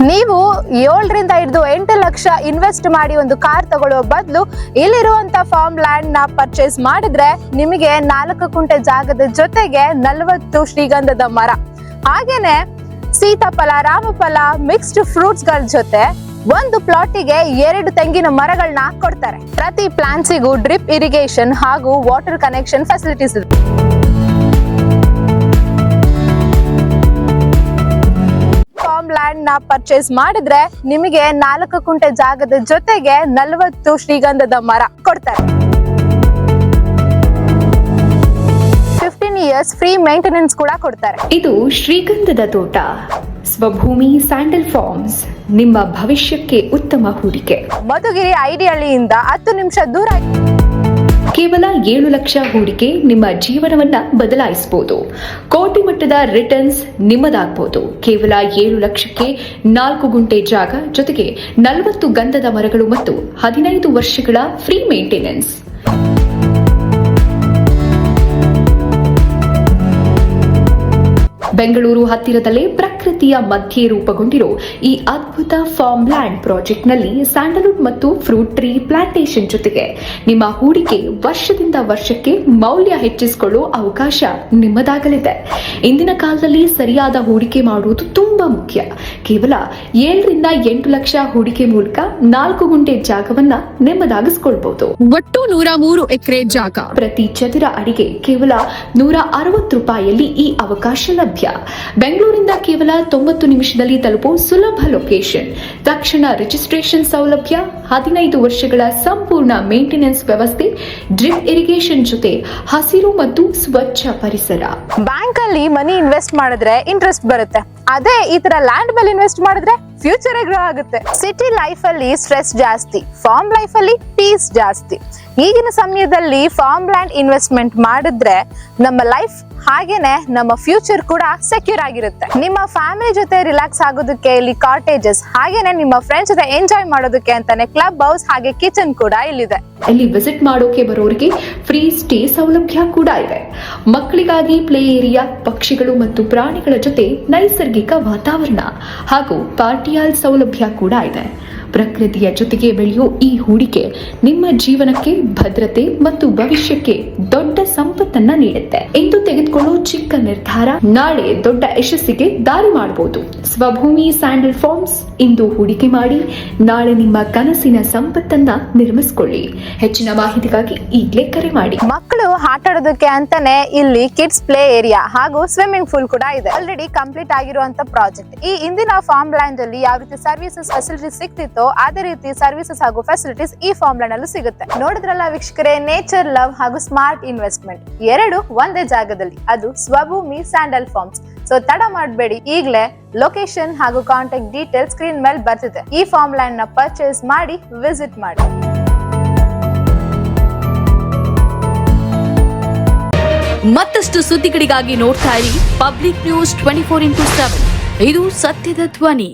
ನೀವು 7 ರಿಂದ 8 ಲಕ್ಷ ಇನ್ವೆಸ್ಟ್ ಮಾಡಿ ಒಂದು ಕಾರ್ ತಗೊಳ್ಳೋ ಬದಲು ಇಲ್ಲಿರುವಂತ ಫಾರ್ಮ್ ಲ್ಯಾಂಡ್ ನ ಪರ್ಚೇಸ್ ಮಾಡಿದ್ರೆ ನಿಮಗೆ 4 ಕುಂಟೆ ಜಾಗದ ಜೊತೆಗೆ 40 ಶ್ರೀಗಂಧದ ಮರ, ಹಾಗೇನೆ ಸೀತಾಫಲ, ರಾಮಫಲ, ಮಿಕ್ಸ್ಡ್ ಫ್ರೂಟ್ಸ್ ಗಳ ಜೊತೆ ಒಂದು ಪ್ಲಾಟಿಗೆ 2 ತೆಂಗಿನ ಮರಗಳನ್ನ ಕೊಡ್ತಾರೆ. ಪ್ರತಿ ಪ್ಲಾಂಟ್ಸಿಗೂ ಡ್ರಿಪ್ ಇರಿಗೇಷನ್ ಹಾಗೂ ವಾಟರ್ ಕನೆಕ್ಷನ್ ಫೆಸಿಲಿಟೀಸ್ ಇದೆ. ಫಾರ್ಮ್ ಲ್ಯಾಂಡ್ ನ ಪರ್ಚೇಸ್ ಮಾಡಿದ್ರೆ ನಿಮಗೆ 4 ಕುಂಟೆ ಜಾಗದ ಜೊತೆಗೆ 40 ಶ್ರೀಗಂಧದ ಮರ ಕೊಡ್ತಾರೆ. 15 ಇಯರ್ಸ್ ಫ್ರೀ ಮೇಂಟೆನೆನ್ಸ್ ಕೂಡ ಕೊಡ್ತಾರೆ. ಇದು ಶ್ರೀಗಂಧದ ತೋಟ, ಸ್ವಭೂಮಿ ಸ್ಯಾಂಡಲ್ ಫಾರ್ಮ್ಸ್, ನಿಮ್ಮ ಭವಿಷ್ಯಕ್ಕೆ ಉತ್ತಮ ಹೂಡಿಕೆ. ಮಧುಗಿರಿ ಐಡಿಹಳ್ಳಿಯಿಂದ 10 ನಿಮಿಷ ದೂರ. ಕೇವಲ 7 ಲಕ್ಷ ಹೂಡಿಕೆ ನಿಮ್ಮ ಜೀವನವನ್ನ ಬದಲಾಯಿಸಬಹುದು. ಕೋಟಿ ಮಟ್ಟದ ರಿಟರ್ನ್ಸ್ ನಿಮ್ಮದಾಗಬಹುದು. ಕೇವಲ 7 ಲಕ್ಷಕ್ಕೆ 4 ಗುಂಟೆ ಜಾಗ ಜೊತೆಗೆ 40 ಗಂಧದ ಮರಗಳು ಮತ್ತು 15 ವರ್ಷಗಳ ಫ್ರೀ ಮೇಂಟೆನೆನ್ಸ್. ಬೆಂಗಳೂರು ಹತ್ತಿರದಲ್ಲೇ ಪ್ರಕೃತಿಯ ಮಧ್ಯೆ ರೂಪುಗೊಂಡಿರೋ ಈ ಅದ್ಭುತ ಫಾರ್ಮ್ ಲ್ಯಾಂಡ್ ಪ್ರಾಜೆಕ್ಟ್ ನಲ್ಲಿ ಸ್ಯಾಂಡಲ್ವುಡ್ ಮತ್ತು ಫ್ರೂಟ್ ಟ್ರೀ ಪ್ಲಾಂಟೇಶನ್ ಜೊತೆಗೆ ನಿಮ್ಮ ಹೂಡಿಕೆ ವರ್ಷದಿಂದ ವರ್ಷಕ್ಕೆ ಮೌಲ್ಯ ಹೆಚ್ಚಿಸಿಕೊಳ್ಳೋ ಅವಕಾಶ ನಿಮ್ಮದಾಗಲಿದೆ. ಇಂದಿನ ಕಾಲದಲ್ಲಿ ಸರಿಯಾದ ಹೂಡಿಕೆ ಮಾಡುವುದು ತುಂಬಾ ಮುಖ್ಯ. ಕೇವಲ 7 ರಿಂದ 8 ಲಕ್ಷ ಹೂಡಿಕೆ ಮೂಲಕ 4 ಗುಂಟೆ ಜಾಗವನ್ನ ನಿಮ್ಮದಾಗಿಸಿಕೊಳ್ಳಬಹುದು. ಒಟ್ಟು 103 ಎಕರೆ ಜಾಗ, ಪ್ರತಿ ಚದರ ಅಡಿಗೆ ಕೇವಲ 160 ರೂಪಾಯಿಯಲ್ಲಿ ಈ ಅವಕಾಶ ಲಭ್ಯ. ಬೆಂಗಳೂರಿಂದ ಕೇವಲ 90 ನಿಮಿಷದಲ್ಲಿ ತಲುಪೋ ಸುಲಭ ಲೊಕೇಶನ್, ತಕ್ಷಣ ರಿಜಿಸ್ಟ್ರೇಷನ್ ಸೌಲಭ್ಯ, 15 ವರ್ಷಗಳ ಸಂಪೂರ್ಣ ಮೇಂಟೆನೆನ್ಸ್ ವ್ಯವಸ್ಥೆ, ಡ್ರಿಪ್ ಇರಿಗೇಷನ್ ಜೊತೆ ಹಸಿರು ಮತ್ತು ಸ್ವಚ್ಛ ಪರಿಸರ. ಬ್ಯಾಂಕ್ ಅಲ್ಲಿ ಮನಿ ಇನ್ವೆಸ್ಟ್ ಮಾಡಿದ್ರೆ ಇಂಟ್ರೆಸ್ಟ್ ಬರುತ್ತೆ. ಅದೇ ಈ ತರ ಲ್ಯಾಂಡ್ ಮೇಲೆ ಇನ್ವೆಸ್ಟ್ ಮಾಡಿದ್ರೆ ಫ್ಯೂಚರ್ ಗ್ರೋ ಆಗುತ್ತೆ. ಸಿಟಿ ಲೈಫ್ ಅಲ್ಲಿ ಸ್ಟ್ರೆಸ್ ಜಾಸ್ತಿ, ಫಾರ್ಮ್ ಲೈಫ್ ಅಲ್ಲಿ ಪೀಸ್ ಜಾಸ್ತಿ. ಈಗಿನ ಸಮಯದಲ್ಲಿ ಫಾರ್ಮ್ ಲ್ಯಾಂಡ್ ಇನ್ವೆಸ್ಟ್ಮೆಂಟ್ ಮಾಡಿದ್ರೆ ನಮ್ಮ ಲೈಫ್ ಹಾಗೇನೆ ನಮ್ಮ ಫ್ಯೂಚರ್ ಕೂಡ ಸೆಕ್ಯೂರ್ ಆಗಿರುತ್ತೆ. ನಿಮ್ಮ ಫ್ಯಾಮಿಲಿ ಜೊತೆ ರಿಲ್ಯಾಕ್ಸ್ ಆಗೋದಕ್ಕೆ ಇಲ್ಲಿ ಕಾಟೇಜಸ್, ಹಾಗೇನೆ ನಿಮ್ಮ ಫ್ರೆಂಡ್ಸ್ ಜೊತೆ ಎಂಜಾಯ್ ಮಾಡೋದಕ್ಕೆ ಅಂತಾನೆ ಕ್ಲಬ್ ಹೌಸ್ ಹಾಗೆ ಕಿಚನ್ ಕೂಡ ಇಲ್ಲಿದೆ. ಇಲ್ಲಿ ವಿಸಿಟ್ ಮಾಡೋಕೆ ಬರೋರಿಗೆ ಫ್ರೀ ಸ್ಟೇ ಸೌಲಭ್ಯ ಕೂಡ ಇದೆ. ಮಕ್ಕಳಿಗಾಗಿ ಪ್ಲೇ ಏರಿಯಾ, ಪಕ್ಷಿಗಳು ಮತ್ತು ಪ್ರಾಣಿಗಳ ಜೊತೆ ನೈಸರ್ಗಿಕ ವಾತಾವರಣ ಹಾಗೂ ಪಾರ್ಟಿ ಹಾಲ್ ಸೌಲಭ್ಯ ಕೂಡ ಇದೆ. ಪ್ರಕೃತಿಯ ಜೊತೆಗೆ ಬೆಳೆಯೋ ಈ ಹೂಡಿಕೆ ನಿಮ್ಮ ಜೀವನಕ್ಕೆ ಭದ್ರತೆ ಮತ್ತು ಭವಿಷ್ಯಕ್ಕೆ ದೊಡ್ಡ ಸಂಪತ್ತನ್ನ ನೀಡುತ್ತೆ. ಇಂದು ತೆಗೆದುಕೊಳ್ಳೋ ಚಿಕ್ಕ ನಿರ್ಧಾರ ನಾಳೆ ದೊಡ್ಡ ಯಶಸ್ಸಿಗೆ ದಾರಿ ಮಾಡಬಹುದು. ಸ್ವಭೂಮಿ ಸ್ಯಾಂಡಲ್ ಫಾರ್ಮ್ಸ್, ಇಂದು ಹೂಡಿಕೆ ಮಾಡಿ ನಾಳೆ ನಿಮ್ಮ ಕನಸಿನ ಸಂಪತ್ತನ್ನ ನಿರ್ಮಿಸಿಕೊಳ್ಳಿ. ಹೆಚ್ಚಿನ ಮಾಹಿತಿಗಾಗಿ ಈಗಲೇ ಕರೆ ಮಾಡಿ. ಮಕ್ಕಳು ಆಟ ಆಡೋದಕ್ಕೆ ಅಂತಾನೆ ಇಲ್ಲಿ ಕಿಡ್ಸ್ ಪ್ಲೇ ಏರಿಯಾ ಹಾಗೂ ಸ್ವಿಮ್ಮಿಂಗ್ ಪೂಲ್ ಕೂಡ ಇದೆ. ಆಲ್ರೆಡಿ ಕಂಪ್ಲೀಟ್ ಆಗಿರುವಂತ ಪ್ರಾಜೆಕ್ಟ್. ಈ ಇಂದಿನ ಫಾರ್ಮ್ ಲ್ಯಾಂಡ್ ಅಲ್ಲಿ ಯಾವ ರೀತಿ ಸರ್ವಿಸಸ್ ಫೆಸಿಲಿಟೀಸ್ ಸಿಗ್ತಿತ್ತು ಅದೇ ರೀತಿ ಸರ್ವಿಸಸ್ ಹಾಗೂ ಫೆಸಿಲಿಟೀಸ್ ಈ ಫಾರ್ಮ್ ಲ್ಯಾಂಡ್ ಅಲ್ಲೂ ಸಿಗುತ್ತೆ. ನೋಡಿದ್ರಲ್ಲ ವೀಕ್ಷಕರೇ, ನೇಚರ್ ಲವ್ ಹಾಗೂ ಸ್ಮಾರ್ಟ್ ಇನ್ವೆಸ್ಟ್ಮೆಂಟ್ ಎರಡು ಒಂದೇ ಜಾಗದಲ್ಲಿ, ಅದು ಸ್ವಭೂಮಿ ಸ್ಯಾಂಡಲ್ ಫಾರ್ಮ್ಸ್. ಸೊ ತಡ ಮಾಡಬೇಡಿ, ಈಗಲೇ ಲೊಕೇಶನ್ ಹಾಗೂ ಕಾಂಟ್ಯಾಕ್ಟ್ ಡೀಟೇಲ್ ಸ್ಕ್ರೀನ್ ಮೇಲೆ ಬರ್ತಿದೆ. ಈ ಫಾರ್ಮ್ ಲ್ಯಾಂಡ್ ನ ಪರ್ಚೇಸ್ ಮಾಡಿ ವಿಸಿಟ್ ಮಾಡಿ. ಮತ್ತಷ್ಟು ಸುದ್ದಿಗಳಿಗಾಗಿ ನೋಡ್ತಾ ಇರಿ ಪಬ್ಲಿಕ್ ನ್ಯೂಸ್ 24x7. ಇದು ಸತ್ಯದ ಧ್ವನಿ.